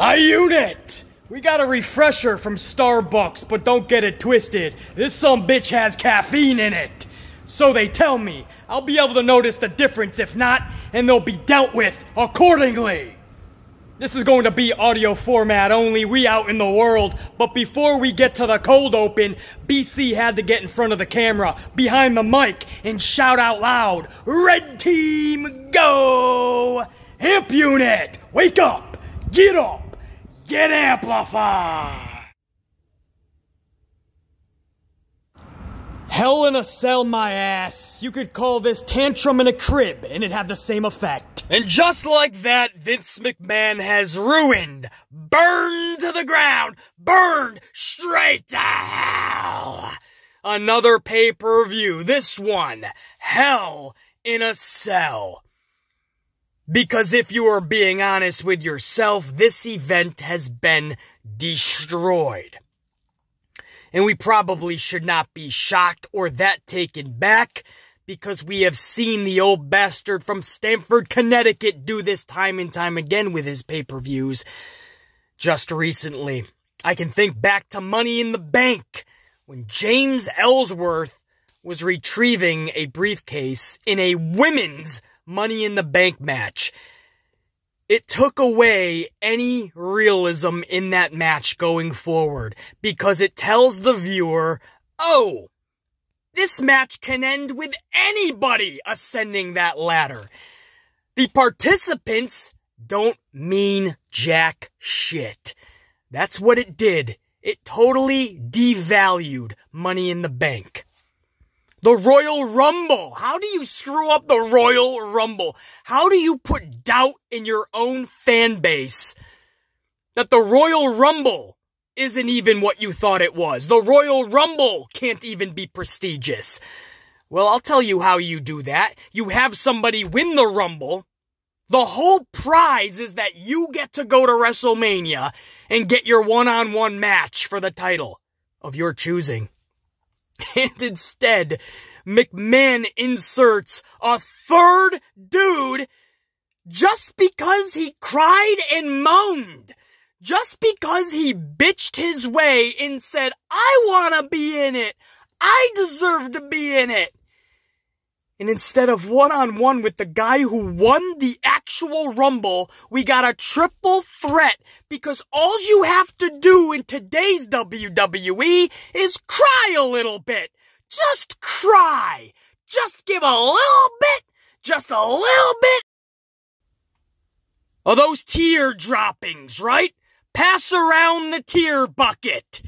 My unit! We got a refresher from Starbucks, but don't get it twisted. This sumbitch has caffeine in it. So they tell me. I'll be able to notice the difference. If not, and they'll be dealt with accordingly. This is going to be audio format only. We out in the world. But before we get to the cold open, BC had to get in front of the camera, behind the mic, and shout out loud, Red Team, go! Amp unit, wake up! Get up! Get amplified! Hell in a cell, my ass. You could call this tantrum in a crib, and it'd have the same effect. And just like that, Vince McMahon has ruined, burned to the ground, burned straight to hell. Another pay-per-view, this one, Hell in a Cell. Because if you are being honest with yourself, this event has been destroyed. And we probably should not be shocked or that taken back, because we have seen the old bastard from Stamford, Connecticut do this time and time again with his pay-per-views. Just recently, I can think back to Money in the Bank, when James Ellsworth was retrieving a briefcase in a women's Money in the Bank match. It took away any realism in that match going forward, because it tells the viewer, oh, this match can end with anybody ascending that ladder. The participants don't mean jack shit. That's what it did. It totally devalued Money in the Bank. The Royal Rumble. How do you screw up the Royal Rumble? How do you put doubt in your own fan base that the Royal Rumble isn't even what you thought it was? The Royal Rumble can't even be prestigious. Well, I'll tell you how you do that. You have somebody win the Rumble. The whole prize is that you get to go to WrestleMania and get your one-on-one match for the title of your choosing. And instead, McMahon inserts a third dude just because he cried and moaned. Just because he bitched his way and said, I want to be in it. I deserve to be in it. And instead of one-on-one with the guy who won the actual Rumble, we got a triple threat, because all you have to do in today's WWE is cry a little bit. Just cry. Just give a little bit. Just a little bit of those tear droppings, right? Pass around the tear bucket.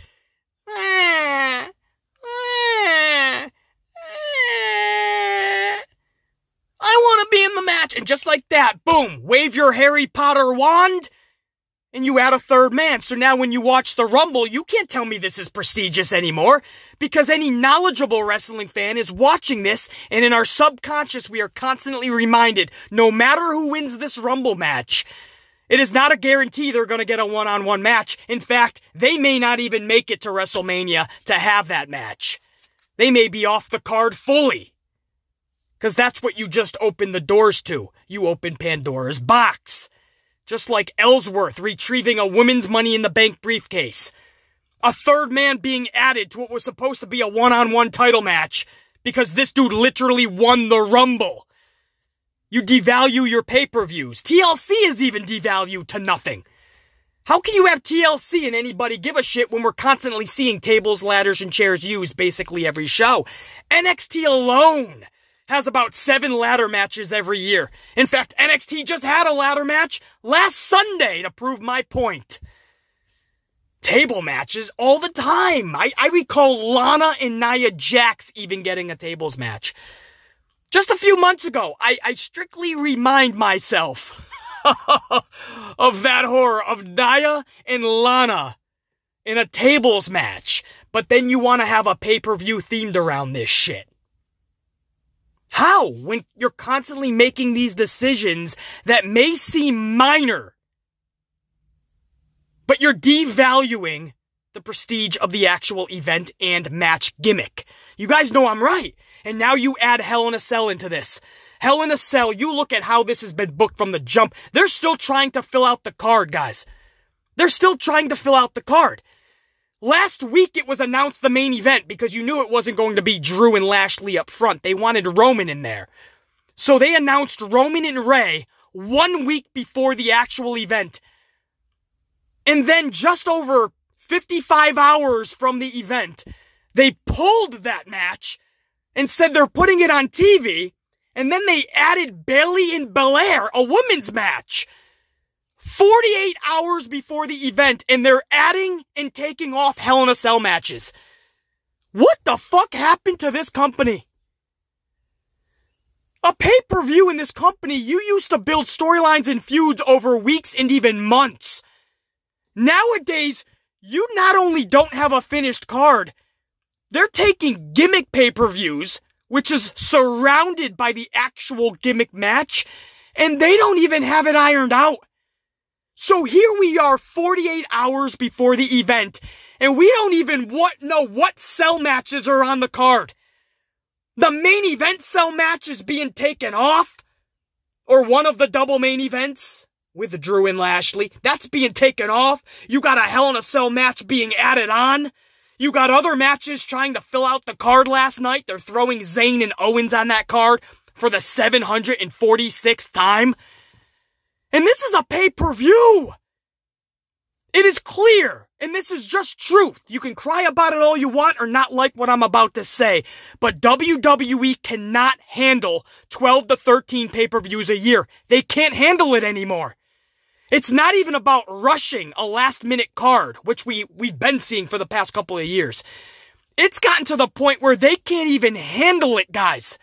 I want to be in the match. And just like that, boom, wave your Harry Potter wand, and you add a third man. So now when you watch the Rumble, you can't tell me this is prestigious anymore, because any knowledgeable wrestling fan is watching this, and in our subconscious, we are constantly reminded, no matter who wins this Rumble match, it is not a guarantee they're going to get a one-on-one match. In fact, they may not even make it to WrestleMania to have that match. They may be off the card fully. Because that's what you just opened the doors to. You opened Pandora's box. Just like Ellsworth retrieving a women's Money in the Bank briefcase. A third man being added to what was supposed to be a one-on-one title match, because this dude literally won the Rumble. You devalue your pay-per-views. TLC is even devalued to nothing. How can you have TLC and anybody give a shit when we're constantly seeing tables, ladders, and chairs used basically every show? NXT alone has about 7 ladder matches every year. In fact, NXT just had a ladder match last Sunday to prove my point. Table matches all the time. I recall Lana and Nia Jax even getting a tables match. Just a few months ago, I strictly remind myself of that horror of Nia and Lana in a tables match. But then you want to have a pay-per-view themed around this shit. How? When you're constantly making these decisions that may seem minor, but you're devaluing the prestige of the actual event and match gimmick. You guys know I'm right. And now you add Hell in a Cell into this. Hell in a Cell, you look at how this has been booked from the jump. They're still trying to fill out the card, guys. They're still trying to fill out the card. Last week it was announced the main event because you knew it wasn't going to be Drew and Lashley up front. They wanted Roman in there. So they announced Roman and Rey 1 week before the actual event. And then just over 55 hours from the event, they pulled that match and said they're putting it on TV. And then they added Bayley and Belair, a women's match, 48 hours before the event, and they're adding and taking off Hell in a Cell matches. What the fuck happened to this company? A pay-per-view in this company, you used to build storylines and feuds over weeks and even months. Nowadays, you not only don't have a finished card, they're taking gimmick pay-per-views, which is surrounded by the actual gimmick match, and they don't even have it ironed out. So here we are 48 hours before the event, and we don't even know what cell matches are on the card. The main event cell match is being taken off, or one of the double main events with Drew and Lashley. That's being taken off. You got a Hell in a Cell match being added on. You got other matches trying to fill out the card last night. They're throwing Zayn and Owens on that card for the 746th time. And this is a pay-per-view. It is clear, and this is just truth. You can cry about it all you want or not like what I'm about to say, but WWE cannot handle 12 to 13 pay-per-views a year. They can't handle it anymore. It's not even about rushing a last-minute card, which we've been seeing for the past couple of years. It's gotten to the point where they can't even handle it, guys.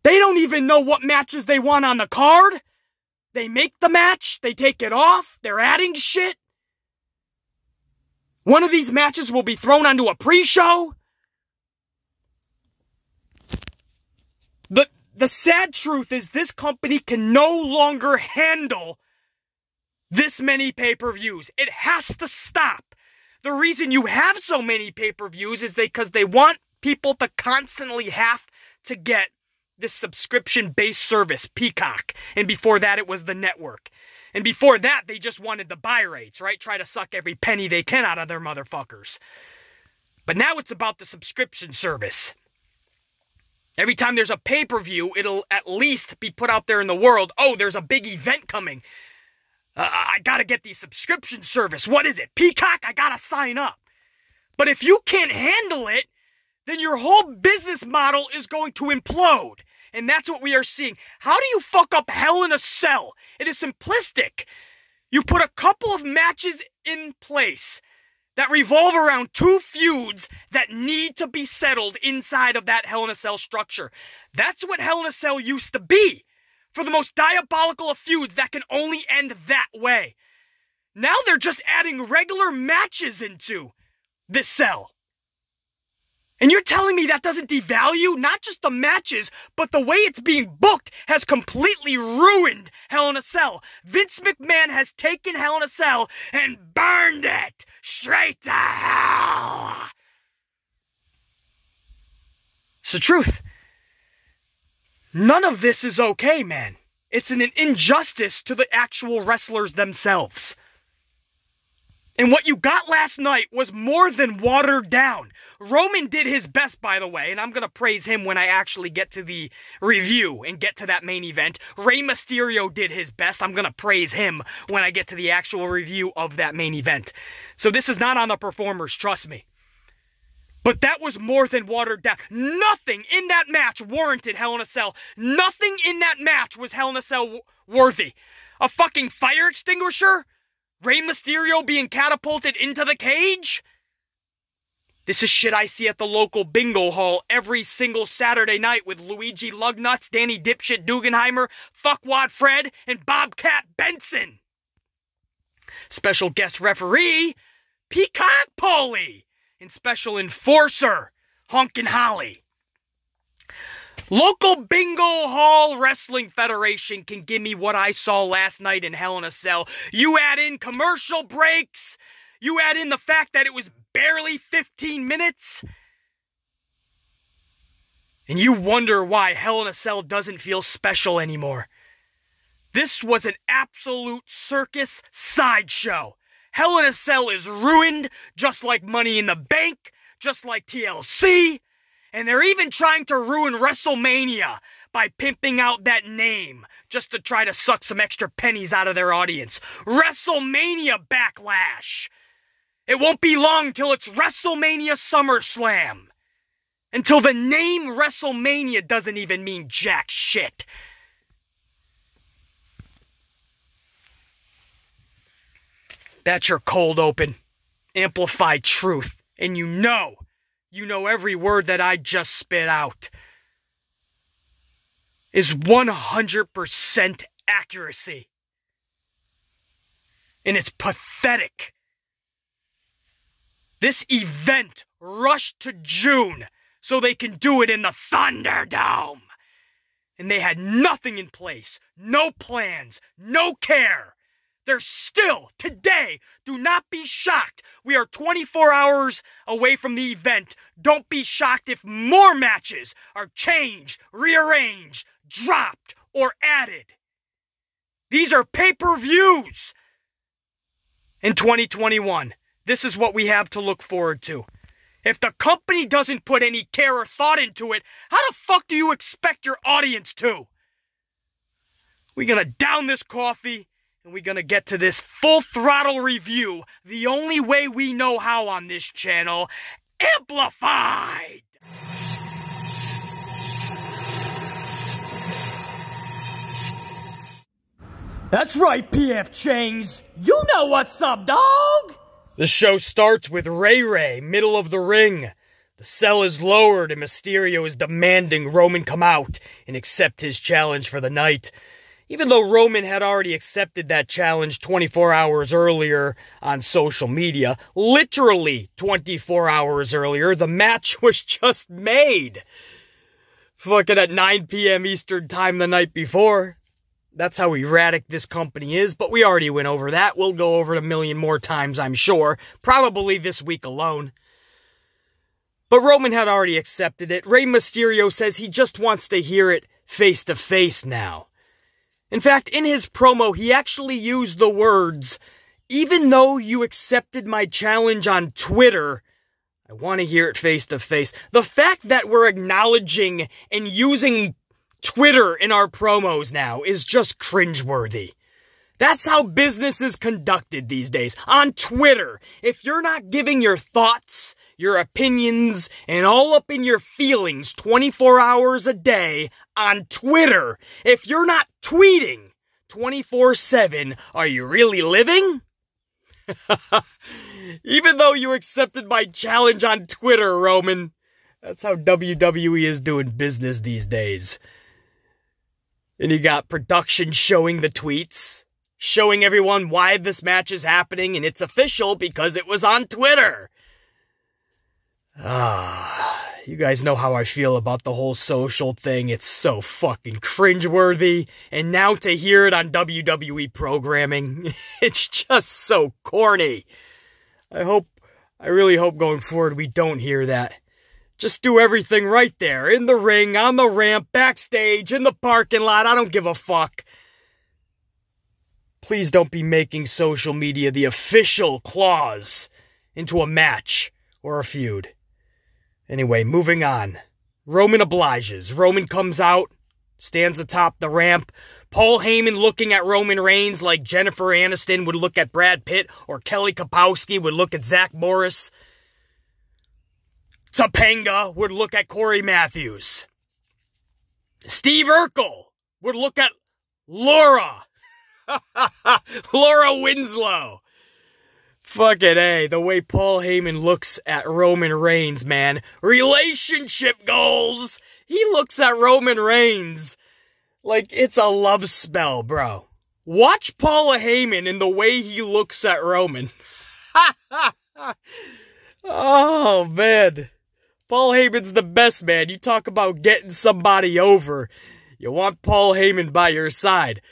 They don't even know what matches they want on the card. They make the match, they take it off, they're adding shit. One of these matches will be thrown onto a pre-show. The sad truth is this company can no longer handle this many pay-per-views. It has to stop. The reason you have so many pay-per-views is because they want people to constantly have to get this subscription-based service, Peacock. And before that, it was the network. And before that, they just wanted the buy rates, right? Try to suck every penny they can out of their motherfuckers. But now it's about the subscription service. Every time there's a pay-per-view, it'll at least be put out there in the world. Oh, there's a big event coming. I gotta get the subscription service. What is it? Peacock? I gotta sign up. But if you can't handle it, then your whole business model is going to implode. And that's what we are seeing. How do you fuck up Hell in a Cell? It is simplistic. You put a couple of matches in place that revolve around two feuds that need to be settled inside of that Hell in a Cell structure. That's what Hell in a Cell used to be. For the most diabolical of feuds that can only end that way. Now they're just adding regular matches into this cell. And you're telling me that doesn't devalue not just the matches, but the way it's being booked has completely ruined Hell in a Cell. Vince McMahon has taken Hell in a Cell and burned it straight to hell. It's the truth. None of this is okay, man. It's an injustice to the actual wrestlers themselves. And what you got last night was more than watered down. Roman did his best, by the way, and I'm going to praise him when I actually get to the review and get to that main event. Rey Mysterio did his best. I'm going to praise him when I get to the actual review of that main event. So this is not on the performers, trust me. But that was more than watered down. Nothing in that match warranted Hell in a Cell. Nothing in that match was Hell in a Cell worthy. A fucking fire extinguisher? Rey Mysterio being catapulted into the cage? This is shit I see at the local bingo hall every single Saturday night with Luigi Lugnuts, Danny Dipshit Dugenheimer, Fuckwad Fred, and Bobcat Benson. Special guest referee, Peacock Polly. And special enforcer, Honkin' Holly. Local Bingo Hall Wrestling Federation can give me what I saw last night in Hell in a Cell. You add in commercial breaks. You add in the fact that it was barely 15 minutes. And you wonder why Hell in a Cell doesn't feel special anymore. This was an absolute circus sideshow. Hell in a Cell is ruined, just like Money in the Bank, just like TLC, and they're even trying to ruin WrestleMania by pimping out that name just to try to suck some extra pennies out of their audience. WrestleMania Backlash. It won't be long till it's WrestleMania SummerSlam. Until the name WrestleMania doesn't even mean jack shit. That's your cold open. Amplified truth. And you know every word that I just spit out is 100% accuracy. And it's pathetic. This event rushed to June so they can do it in the Thunderdome. And they had nothing in place, no plans, no care. They're still, today, do not be shocked. We are 24 hours away from the event. Don't be shocked if more matches are changed, rearranged, dropped, or added. These are pay-per-views. In 2021, this is what we have to look forward to. If the company doesn't put any care or thought into it, how the fuck do you expect your audience to? We're gonna down this coffee, and we're gonna get to this full throttle review the only way we know how on this channel, amplified! That's right, PF Changs. You know what's up, dog? The show starts with Ray, middle of the ring. The cell is lowered and Mysterio is demanding Roman come out and accept his challenge for the night. Even though Roman had already accepted that challenge 24 hours earlier on social media, literally 24 hours earlier, the match was just made. Fucking at 9 p.m. Eastern time the night before. That's how erratic this company is, but we already went over that. We'll go over it a million more times, I'm sure. Probably this week alone. But Roman had already accepted it. Rey Mysterio says he just wants to hear it face to face now. In fact, in his promo, he actually used the words, "Even though you accepted my challenge on Twitter, I want to hear it face to face." The fact that we're acknowledging and using Twitter in our promos now is just cringeworthy. That's how business is conducted these days, on Twitter. If you're not giving your thoughts, your opinions, and all up in your feelings 24 hours a day on Twitter, if you're not tweeting 24/7, are you really living? Even though you accepted my challenge on Twitter, Roman. That's how WWE is doing business these days. And you got production showing the tweets, showing everyone why this match is happening, and it's official because it was on Twitter. You guys know how I feel about the whole social thing. It's so fucking cringeworthy. And now to hear it on WWE programming, it's just so corny. I really hope going forward we don't hear that. Just do everything right there, in the ring, on the ramp, backstage, in the parking lot, I don't give a fuck. Please don't be making social media the official clause into a match or a feud. Anyway, moving on. Roman obliges. Roman comes out, stands atop the ramp. Paul Heyman looking at Roman Reigns like Jennifer Aniston would look at Brad Pitt or Kelly Kapowski would look at Zach Morris. Topanga would look at Corey Matthews. Steve Urkel would look at Laura. Laura Winslow. Fucking A, the way Paul Heyman looks at Roman Reigns, man. Relationship goals. He looks at Roman Reigns like it's a love spell, bro. Watch Paul Heyman in the way he looks at Roman. Oh, man. Paul Heyman's the best, man. You talk about getting somebody over. You want Paul Heyman by your side.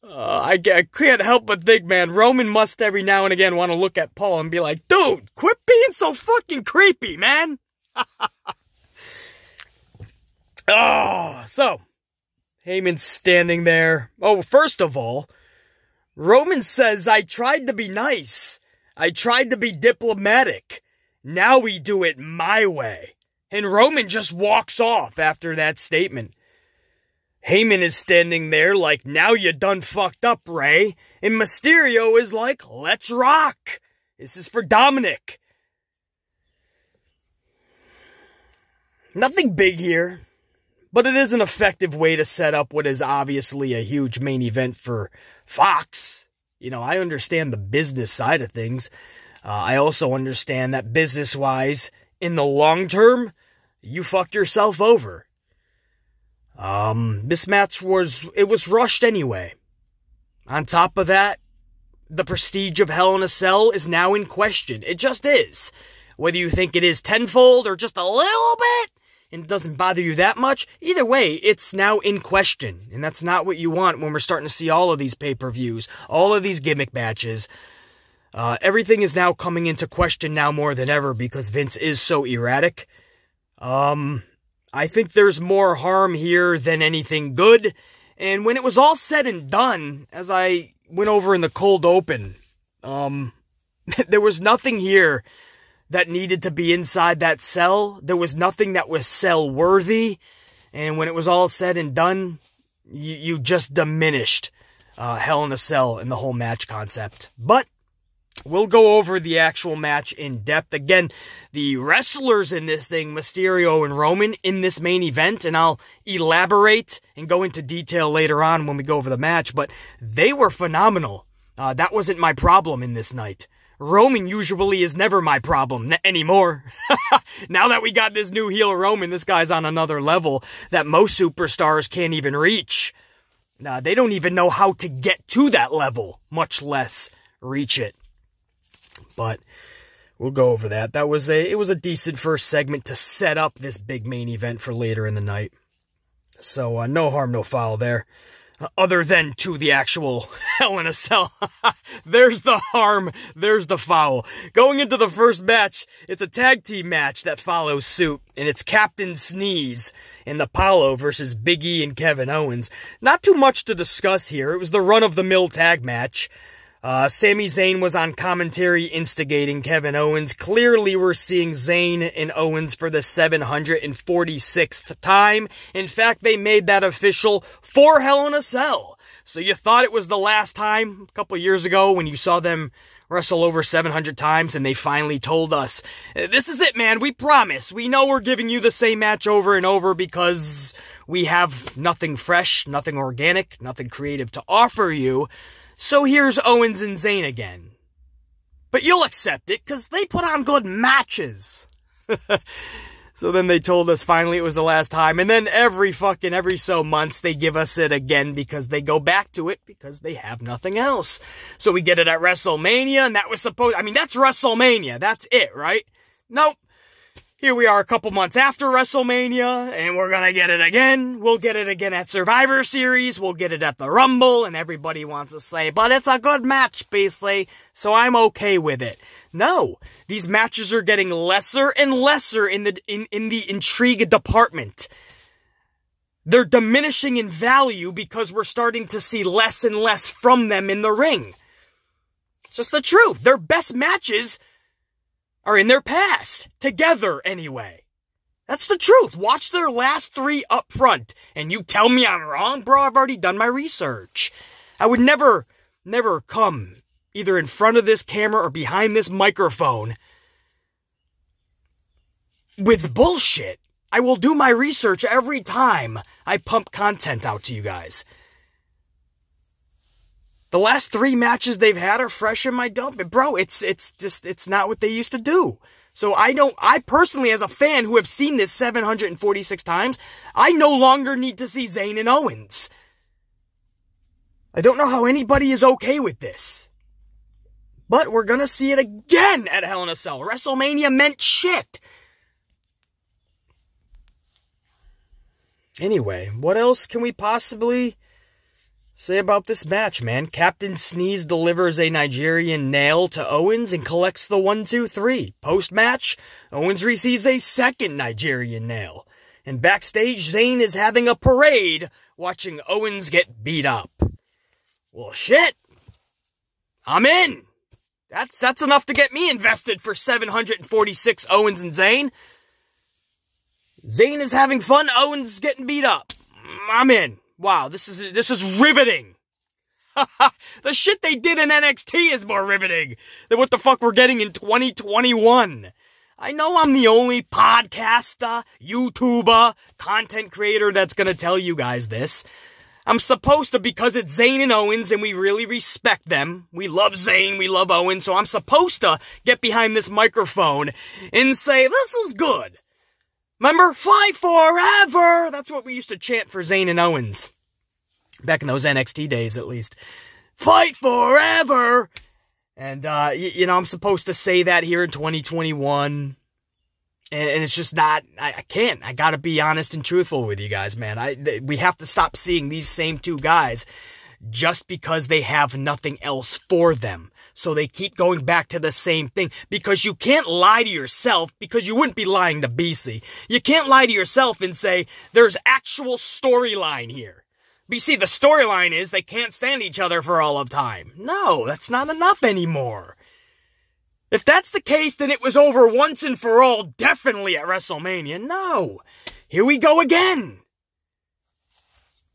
I can't help but think, man, Roman must every now and again want to look at Paul and be like, dude, quit being so fucking creepy, man. So, Heyman's standing there. Oh, first of all, Roman says, I tried to be nice. I tried to be diplomatic. Now we do it my way. And Roman just walks off after that statement. Heyman is standing there like, now you done fucked up, Rey. And Mysterio is like, let's rock. This is for Dominic. Nothing big here, but it is an effective way to set up what is obviously a huge main event for Fox. You know, I understand the business side of things. I also understand that business-wise, in the long term, you fucked yourself over. This match was rushed anyway. On top of that, the prestige of Hell in a Cell is now in question. It just is. Whether you think it is tenfold or just a little bit, and it doesn't bother you that much, either way, it's now in question. And that's not what you want when we're starting to see all of these pay-per-views, all of these gimmick matches. Everything is now coming into question now more than ever because Vince is so erratic. I think there's more harm here than anything good. And when it was all said and done, as I went over in the cold open, there was nothing here that needed to be inside that cell. There was nothing that was cell-worthy. And when it was all said and done, you just diminished Hell in a Cell and the whole match concept. But we'll go over the actual match in depth. Again, the wrestlers in this thing, Mysterio and Roman, in this main event, and I'll elaborate and go into detail later on when we go over the match, but they were phenomenal. That wasn't my problem in this night. Roman usually is never my problem anymore. Now that we got this new heel Roman, this guy's on another level that most superstars can't even reach. They don't even know how to get to that level, much less reach it. But we'll go over that. It was a decent first segment to set up this big main event for later in the night. So no harm, no foul there. Other than to the actual Hell in a Cell. There's the harm, there's the foul. Going into the first match, it's a tag team match that follows suit, and it's Captain Sneeze and Apollo versus Big E and Kevin Owens. Not too much to discuss here. It was the run-of-the-mill tag match. Sami Zayn was on commentary instigating Kevin Owens. Clearly, we're seeing Zayn and Owens for the 746th time. In fact, they made that official for Hell in a Cell. So you thought it was the last time a couple years ago when you saw them wrestle over 700 times and they finally told us, this is it, man. We promise. We know we're giving you the same match over and over because we have nothing fresh, nothing organic, nothing creative to offer you. So here's Owens and Zayn again. But you'll accept it, because they put on good matches. So then they told us finally it was the last time. And then every so months they give us it again because they go back to it because they have nothing else. So we get it at WrestleMania, and that was supposed... I mean, that's WrestleMania. That's it, right? Nope. Here we are a couple months after WrestleMania, and we're gonna get it again. We'll get it again at Survivor Series. We'll get it at the Rumble, and everybody wants to say, but it's a good match, basically, so I'm okay with it. No, these matches are getting lesser and lesser in the intrigue department. They're diminishing in value because we're starting to see less and less from them in the ring. It's just the truth. Their best matches are in their past. Together, anyway. That's the truth. Watch their last 3 up front. And you tell me I'm wrong? Bro, I've already done my research. I would never come either in front of this camera or behind this microphone with bullshit. I will do my research every time I pump content out to you guys. The last 3 matches they've had are fresh in my dump. Bro, it's not what they used to do. So I personally, as a fan who have seen this 746 times, I no longer need to see Zayn and Owens. I don't know how anybody is okay with this. But we're gonna see it again at Hell in a Cell. WrestleMania meant shit. Anyway, what else can we possibly say about this match, man? Captain Sneeze delivers a Nigerian nail to Owens and collects the 1, 2, 3. Post-match, Owens receives a second Nigerian nail. And backstage, Zayn is having a parade watching Owens get beat up. Well, shit. I'm in. That's enough to get me invested for 746 Owens and Zayn. Zayn is having fun, Owens is getting beat up. I'm in. Wow, this is riveting. The shit they did in NXT is more riveting than what the fuck we're getting in 2021. I know I'm the only podcaster, YouTuber, content creator that's gonna tell you guys this. I'm supposed to, because it's Zayn and Owens and we really respect them. We love Zayn, we love Owens, so I'm supposed to get behind this microphone and say, this is good. Remember? Fight forever! That's what we used to chant for Zayn and Owens. Back in those NXT days, at least. Fight forever! And, you know, I'm supposed to say that here in 2021. And it's just not, I can't. I gotta be honest and truthful with you guys, man. We have to stop seeing these same two guys just because they have nothing else for them. So they keep going back to the same thing. Because you can't lie to yourself, because you wouldn't be lying to BC. You can't lie to yourself and say, there's actual storyline here. BC, the storyline is they can't stand each other for all of time. No, that's not enough anymore. If that's the case, then it was over once and for all, definitely at WrestleMania. No. Here we go again.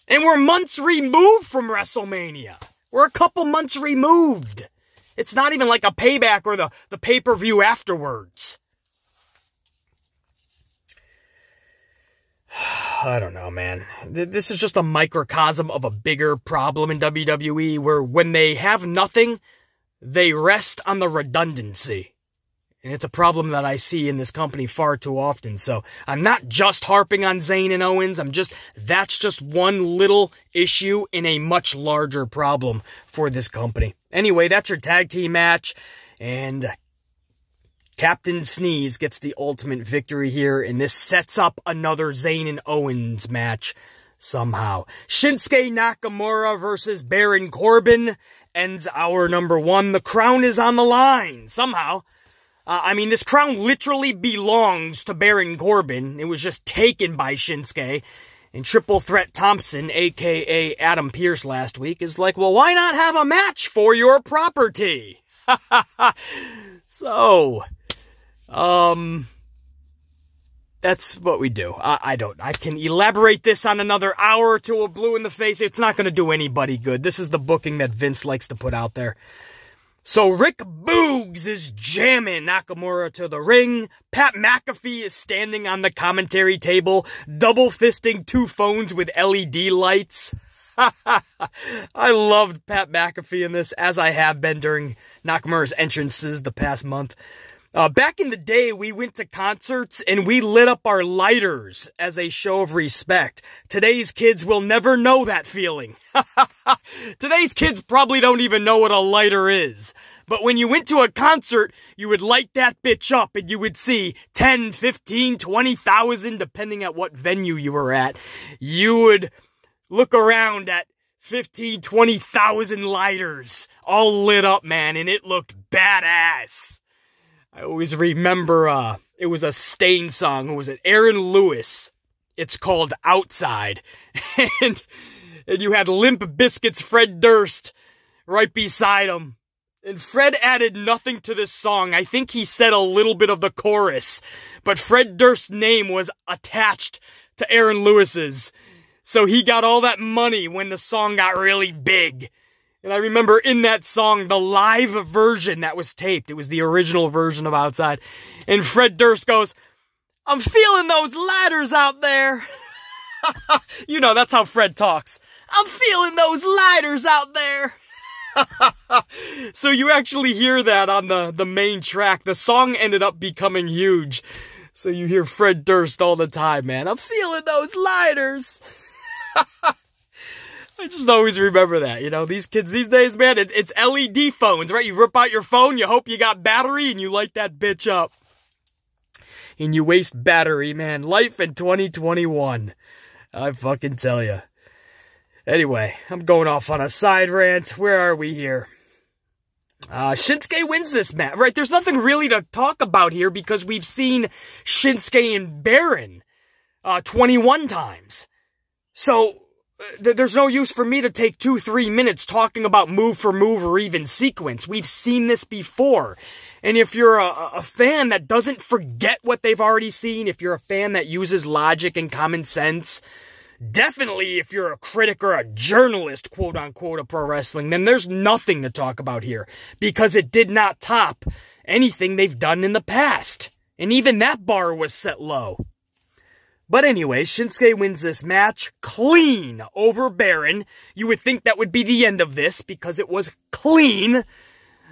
And we're months removed from WrestleMania. We're a couple months removed. It's not even like a payback or the pay-per-view afterwards. I don't know, man. This is just a microcosm of a bigger problem in WWE, where when they have nothing, they rest on the redundancy. And it's a problem that I see in this company far too often. So I'm not just harping on Zayn and Owens. That's just one little issue in a much larger problem for this company. Anyway, that's your tag team match. And Captain Sneeze gets the ultimate victory here. And this sets up another Zayn and Owens match somehow. Shinsuke Nakamura versus Baron Corbin ends hour number 1. The crown is on the line somehow. I mean, this crown literally belongs to Baron Corbin. It was just taken by Shinsuke. And Triple Threat Thompson, a.k.a. Adam Pearce last week, is like, well, why not have a match for your property? So, that's what we do. I can elaborate this on another hour till we're blue in the face. It's not going to do anybody good. This is the booking that Vince likes to put out there. So Rick Boogs is jamming Nakamura to the ring. Pat McAfee is standing on the commentary table, double fisting 2 phones with LED lights. I loved Pat McAfee in this, as I have been during Nakamura's entrances the past month. Back in the day, we went to concerts and we lit up our lighters as a show of respect. Today's kids will never know that feeling. Today's kids probably don't even know what a lighter is. But when you went to a concert, you would light that bitch up and you would see 10, 15, 20,000, depending on what venue you were at. You would look around at 15, 20,000 lighters all lit up, man, and it looked badass. I always remember, it was a Stain song. Who was it? Aaron Lewis. It's called Outside. and you had Limp Bizkit's Fred Durst right beside him. And Fred added nothing to this song. I think he said a little bit of the chorus. But Fred Durst's name was attached to Aaron Lewis's. So he got all that money when the song got really big. And I remember in that song, the live version that was taped. It was the original version of Outside. And Fred Durst goes, I'm feeling those ladders out there. You know, that's how Fred talks. I'm feeling those lighters out there. So you actually hear that on the main track. The song ended up becoming huge. So you hear Fred Durst all the time, man. I'm feeling those lighters. I just always remember that, you know, these kids these days, man, it's LED phones, right? You rip out your phone, you hope you got battery, and you light that bitch up. And you waste battery, man. Life in 2021. I fucking tell ya. Anyway, I'm going off on a side rant. Where are we here? Shinsuke wins this match, right? There's nothing really to talk about here because we've seen Shinsuke and Baron 21 times. So, there's no use for me to take 2-3 minutes talking about move for move or even sequence. We've seen this before. And if you're a fan that doesn't forget what they've already seen, if you're a fan that uses logic and common sense, definitely if you're a critic or a journalist, quote-unquote, of pro wrestling, then there's nothing to talk about here. Because it did not top anything they've done in the past. And even that bar was set low. But anyway, Shinsuke wins this match clean over Baron. You would think that would be the end of this because it was clean.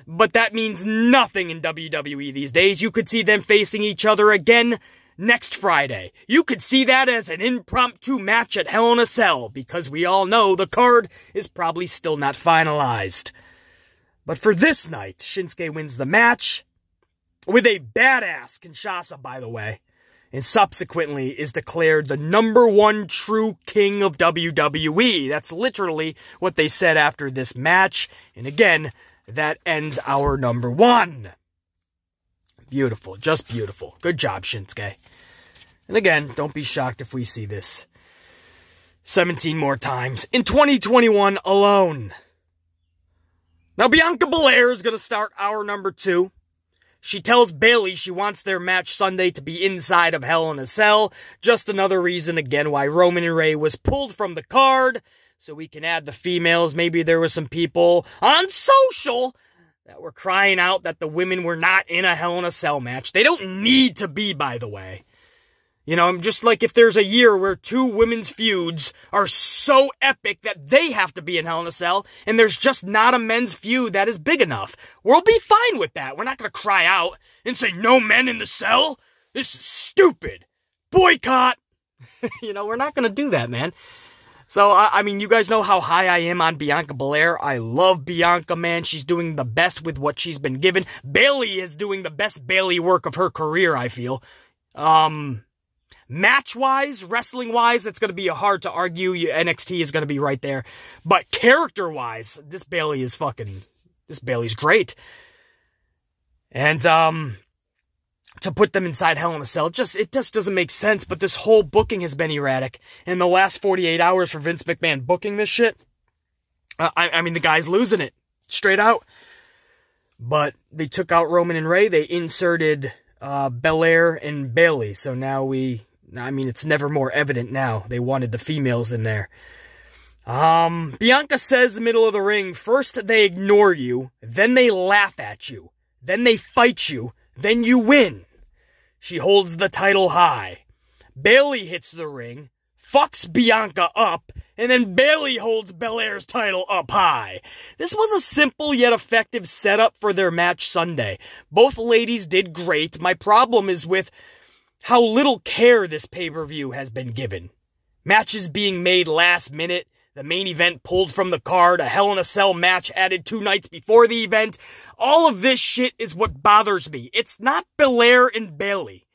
But that means nothing in WWE these days. You could see them facing each other again next Friday. You could see that as an impromptu match at Hell in a Cell because we all know the card is probably still not finalized. But for this night, Shinsuke wins the match with a badass Kinshasa, by the way. And subsequently is declared the #1 true king of WWE. That's literally what they said after this match. And again, that ends our #1. Beautiful. Just beautiful. Good job, Shinsuke. And again, don't be shocked if we see this 17 more times in 2021 alone. Now, Bianca Belair is going to start our #2. She tells Bayley she wants their match Sunday to be inside of Hell in a Cell. Just another reason, again, why Roman and Rey was pulled from the card. So we can add the females. Maybe there were some people on social that were crying out that the women were not in a Hell in a Cell match. They don't need to be, by the way. You know, just like if there's a year where 2 women's feuds are so epic that they have to be in Hell in a Cell, and there's just not a men's feud that is big enough. We'll be fine with that. We're not going to cry out and say, no men in the cell? This is stupid. Boycott. You know, we're not going to do that, man. So, I mean, you guys know how high I am on Bianca Belair. I love Bianca, man. She's doing the best with what she's been given. Bayley is doing the best Bayley work of her career, I feel. Match-wise, wrestling-wise, it's going to be hard to argue. NXT is going to be right there. But character-wise, this Bayley's great. And, to put them inside Hell in a Cell, it just doesn't make sense. But this whole booking has been erratic. In the last 48 hours for Vince McMahon booking this shit, I mean, the guy's losing it. Straight out. But they took out Roman and Rey. They inserted Belair and Bayley. So now it's never more evident now. They wanted the females in there. Bianca says in the middle of the ring, first they ignore you, then they laugh at you, then they fight you, then you win. She holds the title high. Bayley hits the ring, fucks Bianca up, and then Bayley holds Belair's title up high. This was a simple yet effective setup for their match Sunday. Both ladies did great. My problem is with how little care this pay-per-view has been given. Matches being made last minute, the main event pulled from the card, a Hell in a Cell match added 2 nights before the event. All of this shit is what bothers me. It's not Belair and Bayley.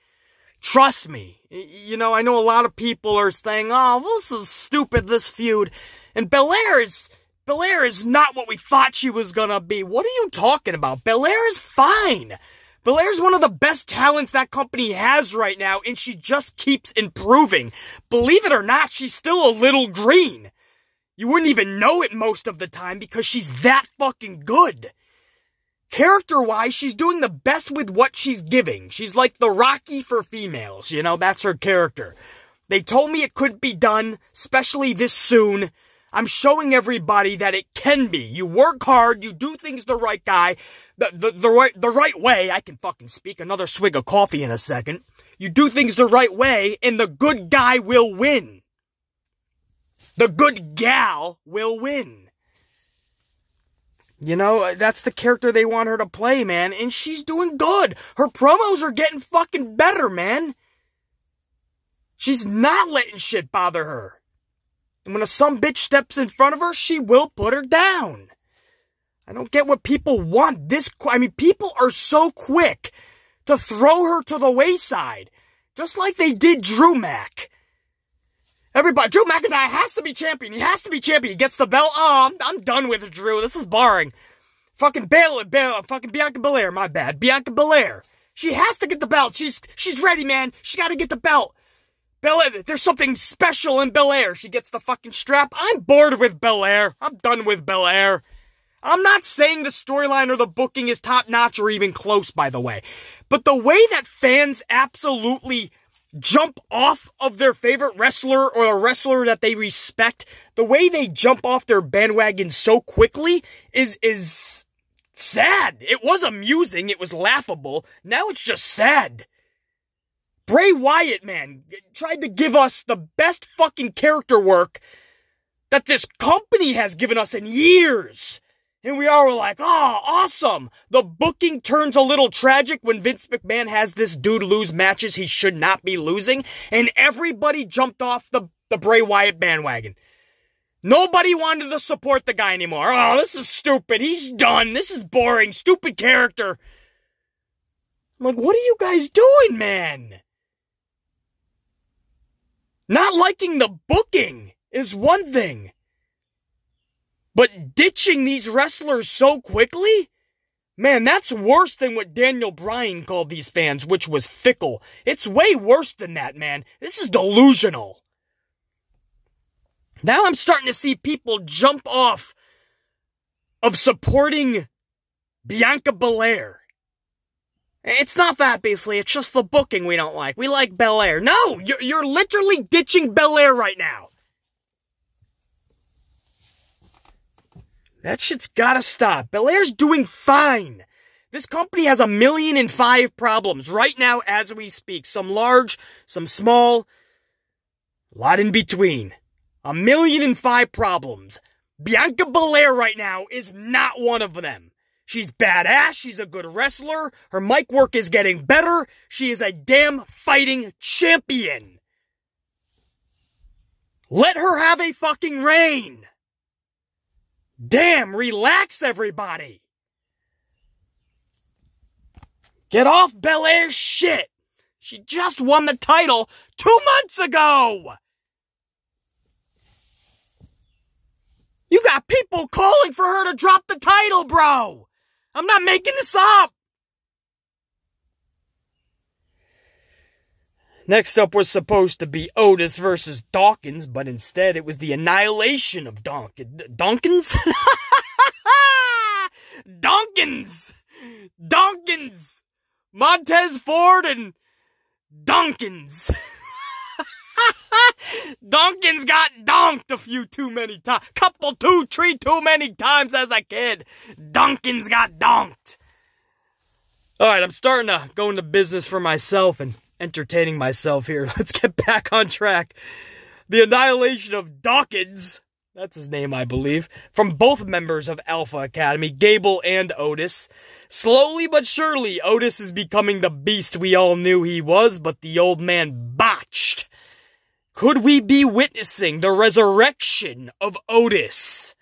Trust me. You know, I know a lot of people are saying, oh, this is stupid, this feud. And Belair is not what we thought she was gonna be. What are you talking about? Belair is fine. Belair's one of the best talents that company has right now, and she just keeps improving. Believe it or not, she's still a little green. You wouldn't even know it most of the time because she's that fucking good. Character-wise, she's doing the best with what she's giving. She's like the Rocky for females, you know, that's her character. They told me it couldn't be done, especially this soon. I'm showing everybody that it can be. You work hard, you do things the right the right way. I can fucking speak another swig of coffee in a second. You do things the right way, and the good guy will win. The good gal will win. You know, that's the character they want her to play, man. And she's doing good. Her promos are getting fucking better, man. She's not letting shit bother her. And when a sumbitch steps in front of her, she will put her down. I don't get what people want. I mean, people are so quick to throw her to the wayside. Just like they did Drew Mac. Everybody, Drew McIntyre has to be champion. He has to be champion. He gets the belt. Oh, I'm done with it, Drew. This is boring. Fucking fucking Bianca Belair, my bad. Bianca Belair. She has to get the belt. She's ready, man. She got to get the belt. Belair, there's something special in Belair. She gets the fucking strap. I'm bored with Belair. I'm done with Belair. I'm not saying the storyline or the booking is top-notch or even close, by the way. But the way that fans absolutely jump off of their favorite wrestler or a wrestler that they respect, the way they jump off their bandwagon so quickly is sad. It was amusing. It was laughable. Now it's just sad. Bray Wyatt, man, tried to give us the best fucking character work that this company has given us in years. And we all were like, oh, awesome. The booking turns a little tragic when Vince McMahon has this dude lose matches he should not be losing. And everybody jumped off the Bray Wyatt bandwagon. Nobody wanted to support the guy anymore. Oh, this is stupid. He's done. This is boring. Stupid character. I'm like, what are you guys doing, man? Not liking the booking is one thing. But ditching these wrestlers so quickly? Man, that's worse than what Daniel Bryan called these fans, which was fickle. It's way worse than that, man. This is delusional. Now I'm starting to see people jump off of supporting Bianca Belair. It's not that, basically. It's just the booking we don't like. We like Belair. No, you're literally ditching Belair right now. That shit's gotta stop. Belair's doing fine. This company has 1,000,005 problems right now as we speak. Some large, some small, a lot in between. 1,000,005 problems. Bianca Belair right now is not one of them. She's badass. She's a good wrestler. Her mic work is getting better. She is a damn fighting champion. Let her have a fucking reign. Damn, relax, everybody. Get off Belair's shit. She just won the title 2 months ago. You got people calling for her to drop the title, bro. I'm not making this up. Next up was supposed to be Otis versus Dawkins, but instead it was the annihilation of Dawkins? Dawkins! Montez Ford and Dawkins. Dawkins got donked a few too many times. Couple, 2, 3 too many times as a kid. Dawkins got donked. Alright, I'm starting to go into business for myself and entertaining myself here. Let's get back on track. The annihilation of Dawkins, that's his name, I believe, from both members of Alpha Academy, Gable and Otis. Slowly but surely, Otis is becoming the beast we all knew he was, but the old man botched. Could we be witnessing the resurrection of Otis?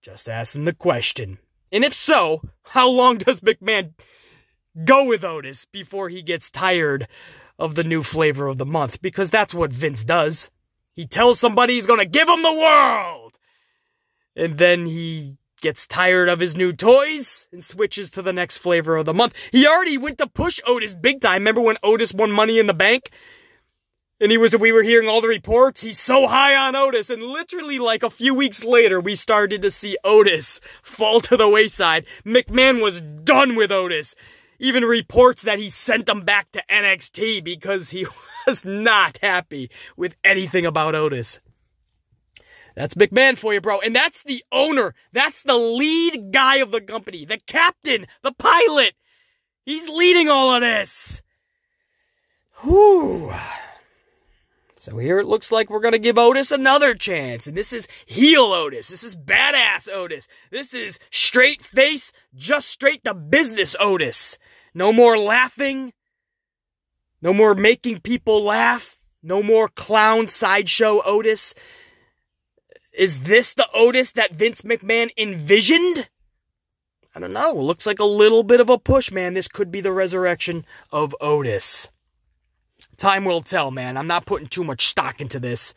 Just asking the question. And if so, how long does McMahon go with Otis before he gets tired of the new flavor of the month? Because that's what Vince does. He tells somebody he's going to give him the world. And then he gets tired of his new toys and switches to the next flavor of the month. He already went to push Otis big time. Remember when Otis won Money in the Bank? And we were hearing all the reports. He's so high on Otis. And literally like a few weeks later, we started to see Otis fall to the wayside. McMahon was done with Otis. Even reports that he sent him back to NXT because he was not happy with anything about Otis. That's McMahon for you, bro. And that's the owner. That's the lead guy of the company. The captain. The pilot. He's leading all of this. Whew. So here it looks like we're going to give Otis another chance. And this is heel Otis. This is badass Otis. This is straight face, just straight to business Otis. No more laughing. No more making people laugh. No more clown sideshow Otis. Is this the Otis that Vince McMahon envisioned? I don't know. Looks like a little bit of a push, man. This could be the resurrection of Otis. Time will tell, man. I'm not putting too much stock into this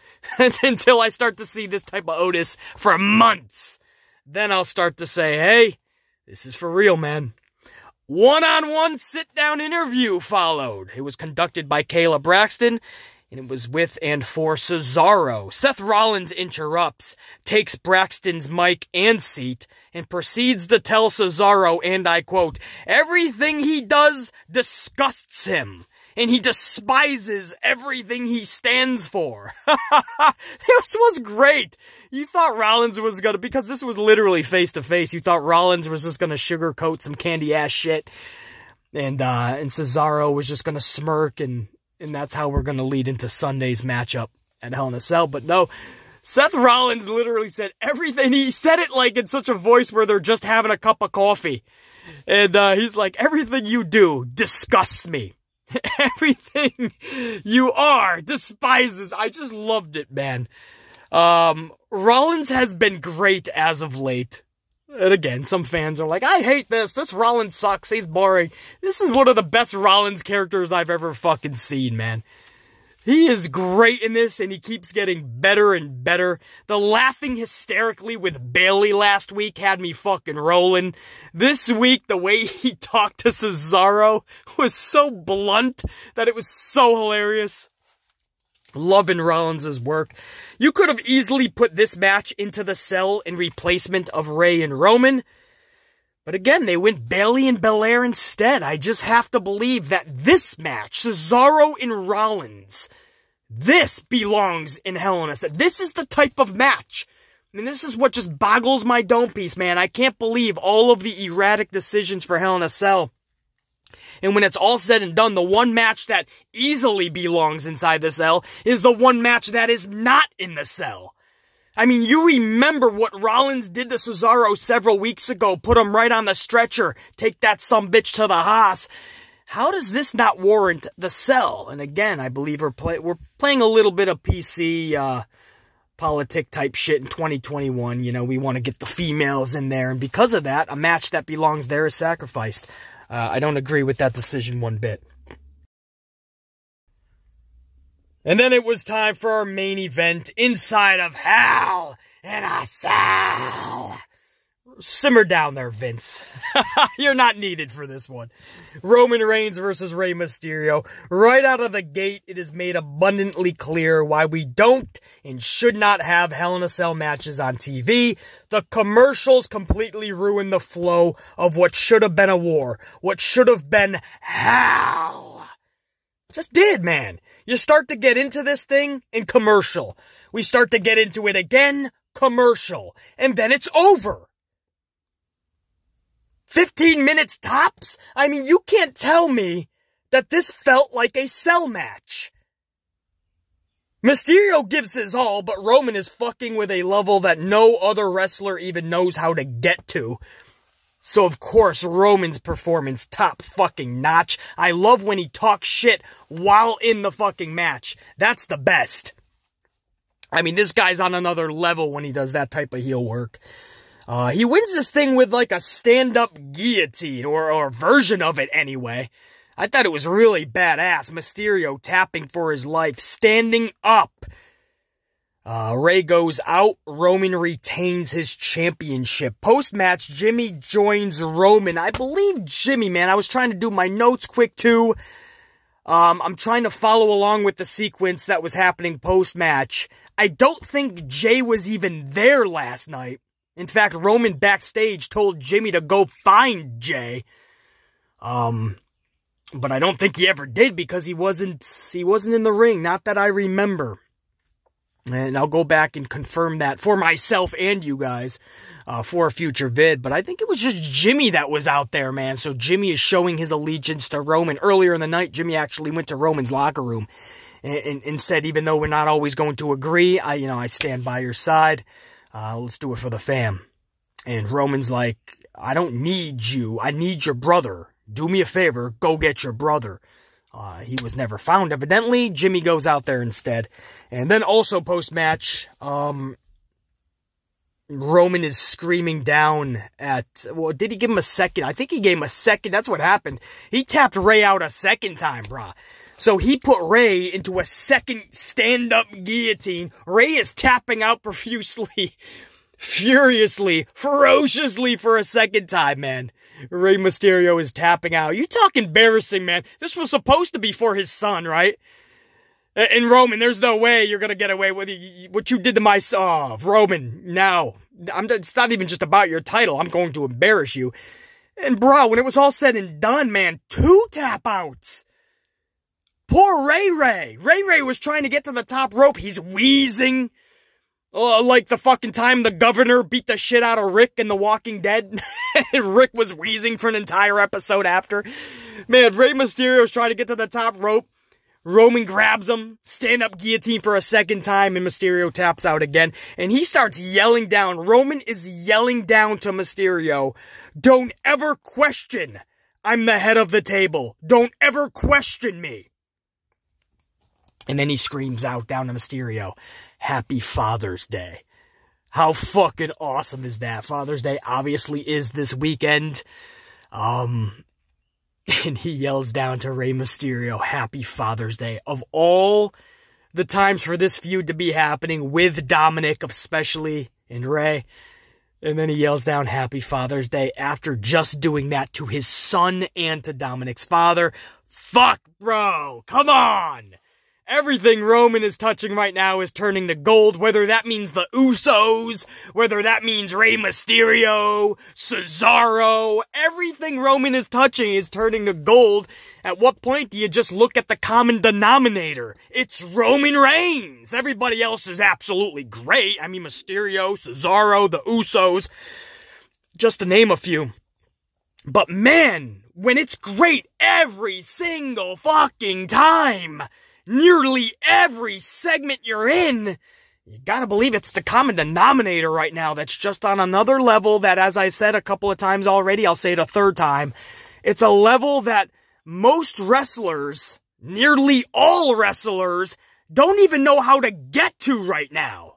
until I start to see this type of Otis for months. Then I'll start to say, hey, this is for real, man. One-on-one sit-down interview followed. It was conducted by Kayla Braxton. and it was with and for Cesaro. Seth Rollins interrupts, takes Braxton's mic and seat, and proceeds to tell Cesaro, and I quote, "Everything he does disgusts him, and he despises everything he stands for." This was great. You thought Rollins was gonna, because this was literally face-to-face, you thought Rollins was just gonna sugarcoat some candy-ass shit, and Cesaro was just gonna smirk, and that's how we're gonna lead into Sunday's matchup at Hell in a Cell. But no, Seth Rollins literally said everything. He said it like in such a voice where they're just having a cup of coffee. And he's like, "Everything you do disgusts me. Everything you are despises." I just loved it, man. Rollins has been great as of late. And again, some fans are like, "I hate this. This Rollins sucks. He's boring." This is one of the best Rollins characters I've ever fucking seen, man. He is great in this, and he keeps getting better and better. The laughing hysterically with Bayley last week had me fucking rolling. This week, the way he talked to Cesaro was so blunt that it was so hilarious. Loving Rollins' work. You could have easily put this match into the Cell in replacement of Rey and Roman. But again, they went Bayley and Belair instead. I just have to believe that this match, Cesaro and Rollins, this belongs in Hell in a Cell. This is the type of match. I mean, this is what just boggles my dome piece, man. I can't believe all of the erratic decisions for Hell in a Cell. And when it's all said and done, the one match that easily belongs inside the Cell is the one match that is not in the Cell. I mean, you remember what Rollins did to Cesaro several weeks ago. Put him right on the stretcher. Take that sumbitch to the Haas. How does this not warrant the Cell? And again, I believe we're playing a little bit of PC politic type shit in 2021. You know, we want to get the females in there. And because of that, a match that belongs there is sacrificed. I don't agree with that decision one bit. And then it was time for our main event inside of Hell in a Cell. Simmer down there, Vince. You're not needed for this one. Roman Reigns versus Rey Mysterio. Right out of the gate, it is made abundantly clear why we don't and should not have Hell in a Cell matches on TV. The commercials completely ruined the flow of what should have been a war. What should have been hell. Just did, man. You start to get into this thing in commercial. We start to get into it again, commercial. And then it's over. 15 minutes tops? I mean, you can't tell me that this felt like a Cell match. Mysterio gives his all, but Roman is fucking with a level that no other wrestler even knows how to get to. So, of course, Roman's performance, top fucking notch. I love when he talks shit while in the fucking match. That's the best. I mean, this guy's on another level when he does that type of heel work. He wins this thing with like a stand-up guillotine, or a version of it anyway. I thought it was really badass. Mysterio tapping for his life, standing up. Rey goes out. Roman retains his championship. Post-match, Jimmy joins Roman. I believe Jimmy, man. I was trying to do my notes quick too. I'm trying to follow along with the sequence that was happening post-match. I don't think Jay was even there last night. In fact, Roman backstage told Jimmy to go find Jay. But I don't think he ever did because he wasn't in the ring. Not that I remember. And I'll go back and confirm that for myself and you guys for a future vid. But I think it was just Jimmy that was out there, man. So Jimmy is showing his allegiance to Roman. Earlier in the night, Jimmy actually went to Roman's locker room and said, even though we're not always going to agree, I stand by your side. Let's do it for the fam. And Roman's like, I don't need you. I need your brother. Do me a favor. Go get your brother. He was never found, evidently. Jimmy goes out there instead. And then also post-match, Roman is screaming down at... Well, did he give him a second? I think he gave him a second. That's what happened. He tapped Rey out a second time, brah. So he put Rey into a second stand-up guillotine. Rey is tapping out profusely, furiously, ferociously for a second time, man. Rey Mysterio is tapping out. You talk embarrassing, man. This was supposed to be for his son, right? And Roman, there's no way you're gonna get away with what you did to my son. Roman, now. It's not even just about your title. I'm going to embarrass you. And bro, when it was all said and done, man, 2 tap outs. Poor Ray Ray. Ray Ray was trying to get to the top rope. He's wheezing. Like the fucking time the governor beat the shit out of Rick in The Walking Dead. Rick was wheezing for an entire episode after. Man, Rey Mysterio was trying to get to the top rope. Roman grabs him, stand-up guillotine for a second time, and Mysterio taps out again. And he starts yelling down. Roman is yelling down to Mysterio, "Don't ever question. I'm the head of the table. Don't ever question me." And then he screams out down to Mysterio, "Happy Father's Day." How fucking awesome is that? Father's Day obviously is this weekend. And he yells down to Rey Mysterio, "Happy Father's Day." Of all the times for this feud to be happening with Dominic, especially in Rey. And then he yells down, "Happy Father's Day," after just doing that to his son and to Dominic's father. Fuck, bro. Come on. Everything Roman is touching right now is turning to gold, whether that means the Usos, whether that means Rey Mysterio, Cesaro. Everything Roman is touching is turning to gold. At what point do you just look at the common denominator? It's Roman Reigns. Everybody else is absolutely great. I mean, Mysterio, Cesaro, the Usos, just to name a few. But man, when it's great every single fucking time, nearly every segment you're in, you gotta believe it's the common denominator right now that's just on another level that, as I've said a couple of times already, I'll say it a third time, it's a level that most wrestlers, nearly all wrestlers, don't even know how to get to right now.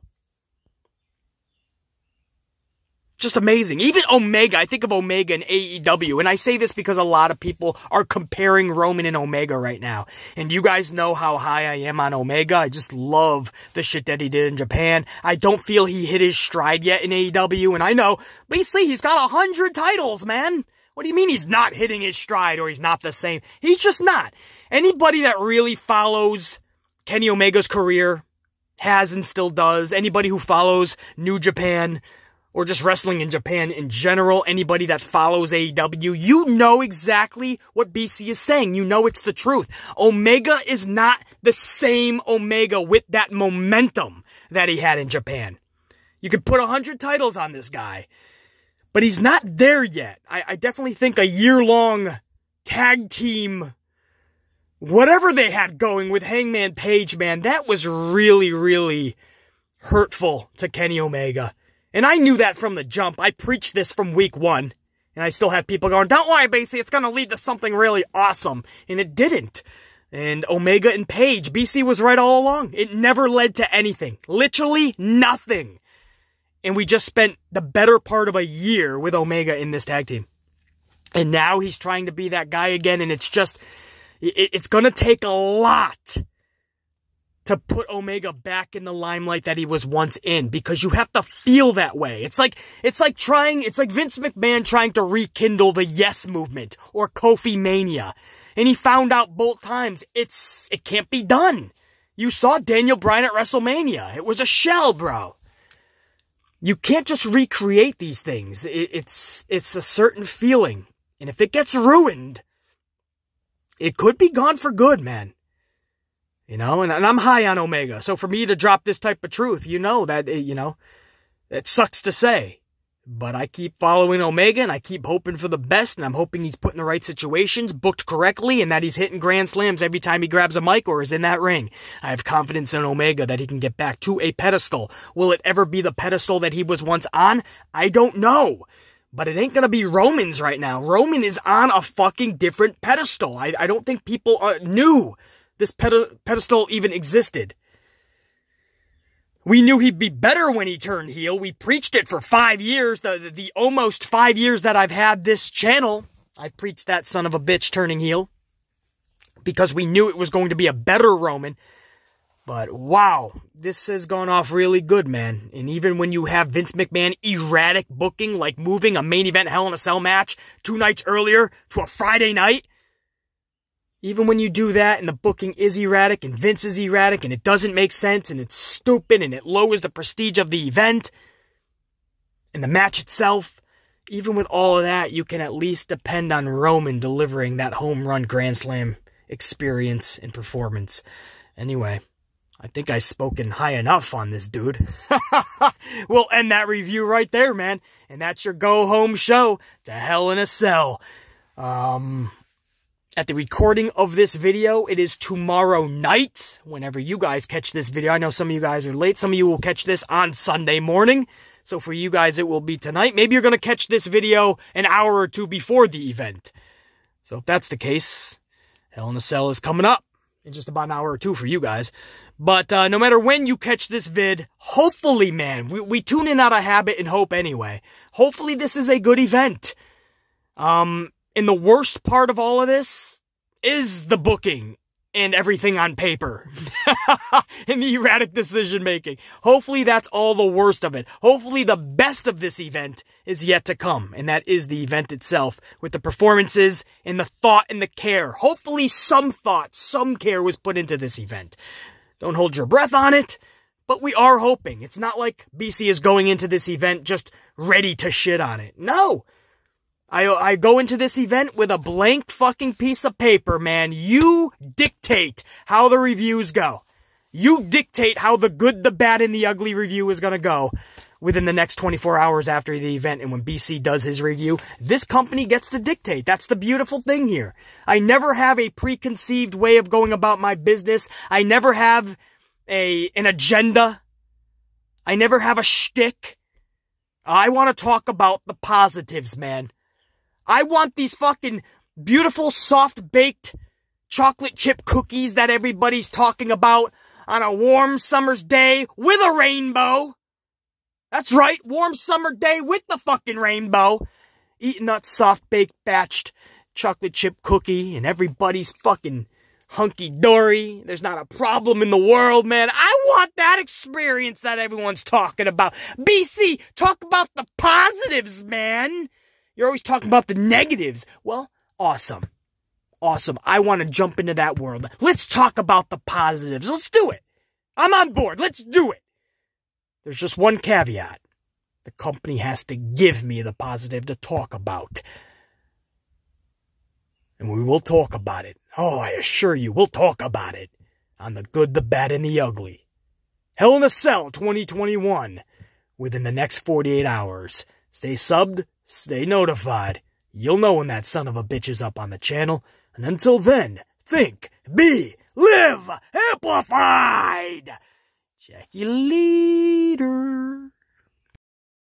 Just amazing. Even Omega, I think of Omega and AEW, and I say this because a lot of people are comparing Roman and Omega right now. And you guys know how high I am on Omega. I just love the shit that he did in Japan. I don't feel he hit his stride yet in AEW, and I know, basically, he's got 100 titles, man. What do you mean he's not hitting his stride or he's not the same? He's just not. Anybody that really follows Kenny Omega's career, has and still does, anybody who follows New Japan, or just wrestling in Japan in general, anybody that follows AEW, you know exactly what BC is saying. You know it's the truth. Omega is not the same Omega with that momentum that he had in Japan. You could put 100 titles on this guy, but he's not there yet. I definitely think a year-long tag team, whatever they had going with Hangman Page, man, that was really, really hurtful to Kenny Omega. And I knew that from the jump. I preached this from week 1. And I still had people going, "Don't worry, BC, it's going to lead to something really awesome." And it didn't. And Omega and Page, BC was right all along. It never led to anything. Literally nothing. And we just spent the better part of a year with Omega in this tag team. And now he's trying to be that guy again. And it's just, it's going to take a lot to put Omega back in the limelight that he was once in, because you have to feel that way. It's like Vince McMahon trying to rekindle the Yes movement or Kofi Mania. And he found out both times it can't be done. You saw Daniel Bryan at WrestleMania. It was a shell, bro. You can't just recreate these things. It's a certain feeling. And if it gets ruined, it could be gone for good, man. You know, and I'm high on Omega. So for me to drop this type of truth, you know that, it sucks to say. But I keep following Omega, and I keep hoping for the best, and I'm hoping he's put in the right situations, booked correctly, and that he's hitting grand slams every time he grabs a mic or is in that ring. I have confidence in Omega that he can get back to a pedestal. Will it ever be the pedestal that he was once on? I don't know. But it ain't gonna be Roman's right now. Roman is on a fucking different pedestal. I don't think people knew this pedestal even existed. We knew he'd be better when he turned heel. We preached it for 5 years, the almost 5 years that I've had this channel. I preached that son of a bitch turning heel, because we knew it was going to be a better Roman. But wow, this has gone off really good, man. And even when you have Vince McMahon erratic booking, like moving a main event Hell in a Cell match 2 nights earlier to a Friday night, Even when you do that and the booking is erratic and Vince is erratic and it doesn't make sense and it's stupid and it lowers the prestige of the event and the match itself, even with all of that, you can at least depend on Roman delivering that home run Grand Slam experience and performance. Anyway, I think I've spoken high enough on this dude. We'll end that review right there, man. And that's your go-home show to Hell in a Cell. At the recording of this video, it is tomorrow night. Whenever you guys catch this video, I know some of you guys are late. Some of you will catch this on Sunday morning. So for you guys, it will be tonight. Maybe you're going to catch this video an hour or two before the event. So if that's the case, Hell in a Cell is coming up in just about an hour or two for you guys. But no matter when you catch this vid, hopefully, man, we tune in out of habit and hope anyway. Hopefully this is a good event. And the worst part of all of this is the booking and everything on paper. And the erratic decision-making. Hopefully that's all the worst of it. Hopefully the best of this event is yet to come. And that is the event itself. With the performances and the thought and the care. Hopefully some thought, some care was put into this event. Don't hold your breath on it. But we are hoping. It's not like BC is going into this event just ready to shit on it. No. I go into this event with a blank fucking piece of paper, man. You dictate how the reviews go. You dictate how the good, the bad, and the ugly review is going to go within the next 24 hours after the event. And when BC does his review, this company gets to dictate. That's the beautiful thing here. I never have a preconceived way of going about my business. I never have an agenda. I never have a shtick. I want to talk about the positives, man. I want these fucking beautiful, soft-baked chocolate chip cookies that everybody's talking about on a warm summer's day with a rainbow. That's right, warm summer day with the fucking rainbow. Eating that soft-baked batched chocolate chip cookie and everybody's fucking hunky-dory. There's not a problem in the world, man. I want that experience that everyone's talking about. BC, talk about the positives, man. You're always talking about the negatives. Well, awesome. Awesome. I want to jump into that world. Let's talk about the positives. Let's do it. I'm on board. Let's do it. There's just one caveat. The company has to give me the positive to talk about. And we will talk about it. Oh, I assure you, we'll talk about it. On the good, the bad, and the ugly. Hell in a Cell 2021. Within the next 48 hours. Stay subbed. Stay notified. You'll know when that son of a bitch is up on the channel. And until then, think, be, live, amplified. Check you later.